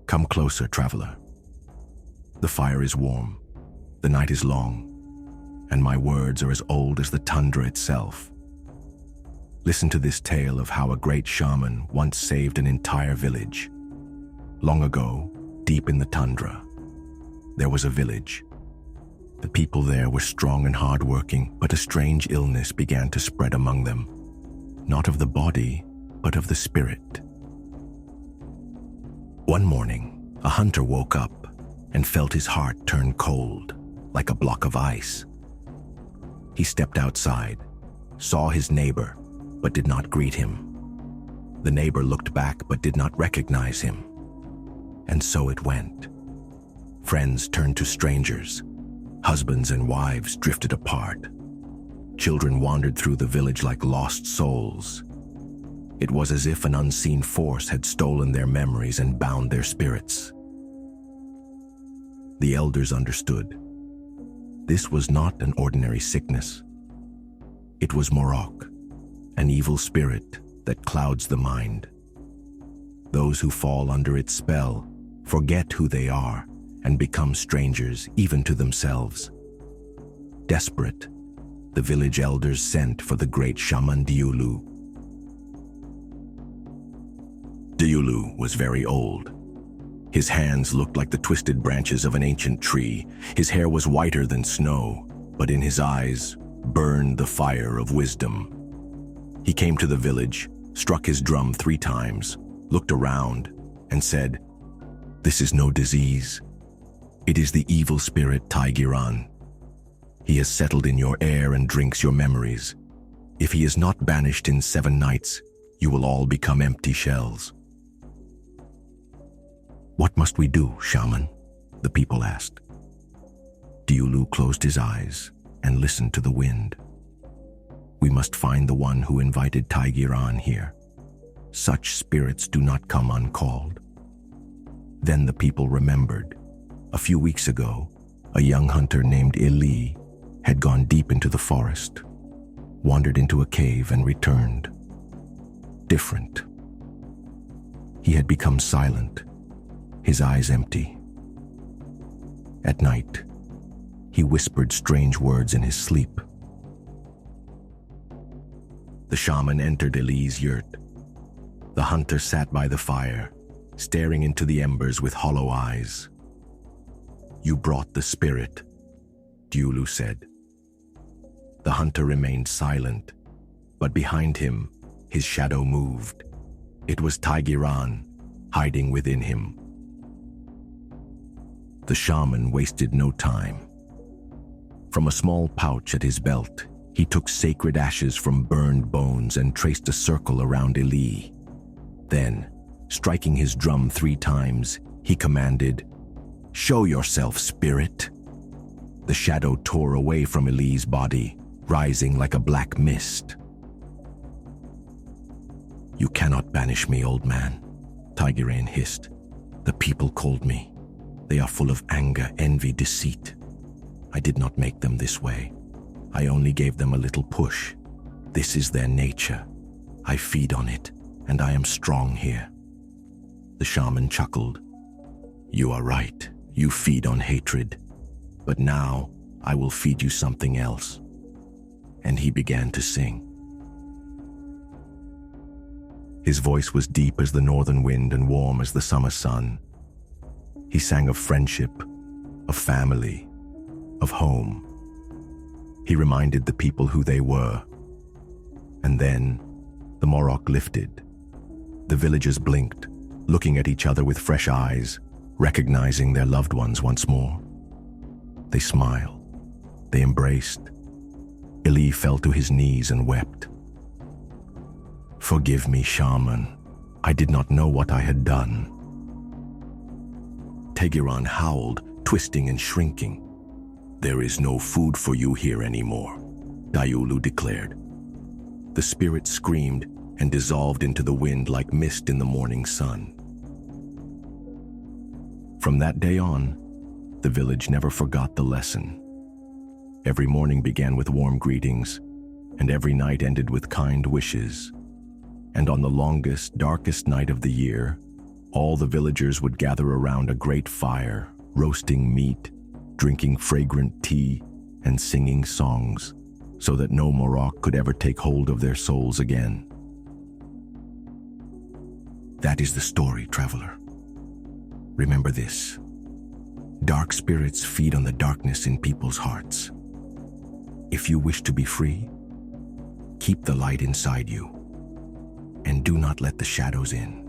Come closer, traveler. The fire is warm, the night is long, and my words are as old as the tundra itself. Listen to this tale of how a great shaman once saved an entire village. Long ago, deep in the tundra, there was a village. The people there were strong and hardworking, but a strange illness began to spread among them. Not of the body, but of the spirit. One morning, a hunter woke up and felt his heart turn cold, like a block of ice. He stepped outside, saw his neighbor, but did not greet him. The neighbor looked back but did not recognize him. And so it went. Friends turned to strangers. Husbands and wives drifted apart. Children wandered through the village like lost souls. It was as if an unseen force had stolen their memories and bound their spirits. The elders understood. This was not an ordinary sickness. It was Morok, an evil spirit that clouds the mind. Those who fall under its spell forget who they are and become strangers even to themselves. Desperate, the village elders sent for the great shaman Diulu. Diulu was very old. His hands looked like the twisted branches of an ancient tree. His hair was whiter than snow, but in his eyes burned the fire of wisdom. He came to the village, struck his drum 3 times, looked around, and said, "This is no disease. It is the evil spirit Taigiran. He has settled in your air and drinks your memories. If he is not banished in 7 nights, you will all become empty shells." "What must we do, shaman?" the people asked. Diulu closed his eyes and listened to the wind. "We must find the one who invited Taigiran here. Such spirits do not come uncalled." Then the people remembered. A few weeks ago, a young hunter named Ili had gone deep into the forest, wandered into a cave and returned. Different. He had become silent, his eyes empty. At night, he whispered strange words in his sleep. The shaman entered Eli's yurt. The hunter sat by the fire, staring into the embers with hollow eyes. "You brought the spirit," Diulu said. The hunter remained silent, but behind him, his shadow moved. It was Taigiran, hiding within him. The shaman wasted no time. From a small pouch at his belt, he took sacred ashes from burned bones and traced a circle around Eli. Then, striking his drum 3 times, he commanded, "Show yourself, spirit." The shadow tore away from Eli's body, rising like a black mist. "You cannot banish me, old man," Taigiran hissed. "The people called me. They are full of anger, envy, deceit. I did not make them this way. I only gave them a little push. This is their nature. I feed on it, and I am strong here." The shaman chuckled. "You are right. You feed on hatred. But now I will feed you something else." And he began to sing. His voice was deep as the northern wind and warm as the summer sun. He sang of friendship, of family, of home. He reminded the people who they were. And then the Morok lifted. The villagers blinked, looking at each other with fresh eyes, recognizing their loved ones once more. They smiled. They embraced. Eli fell to his knees and wept. "Forgive me, shaman. I did not know what I had done." Taigiran howled, twisting and shrinking. "There is no food for you here anymore," Diulu declared. The spirit screamed and dissolved into the wind like mist in the morning sun. From that day on, the village never forgot the lesson. Every morning began with warm greetings, and every night ended with kind wishes. And on the longest, darkest night of the year, All the villagers would gather around a great fire, roasting meat, drinking fragrant tea, and singing songs, so that no Morok could ever take hold of their souls again. That is the story, traveler. Remember this: dark spirits feed on the darkness in people's hearts. If you wish to be free, keep the light inside you, and do not let the shadows in.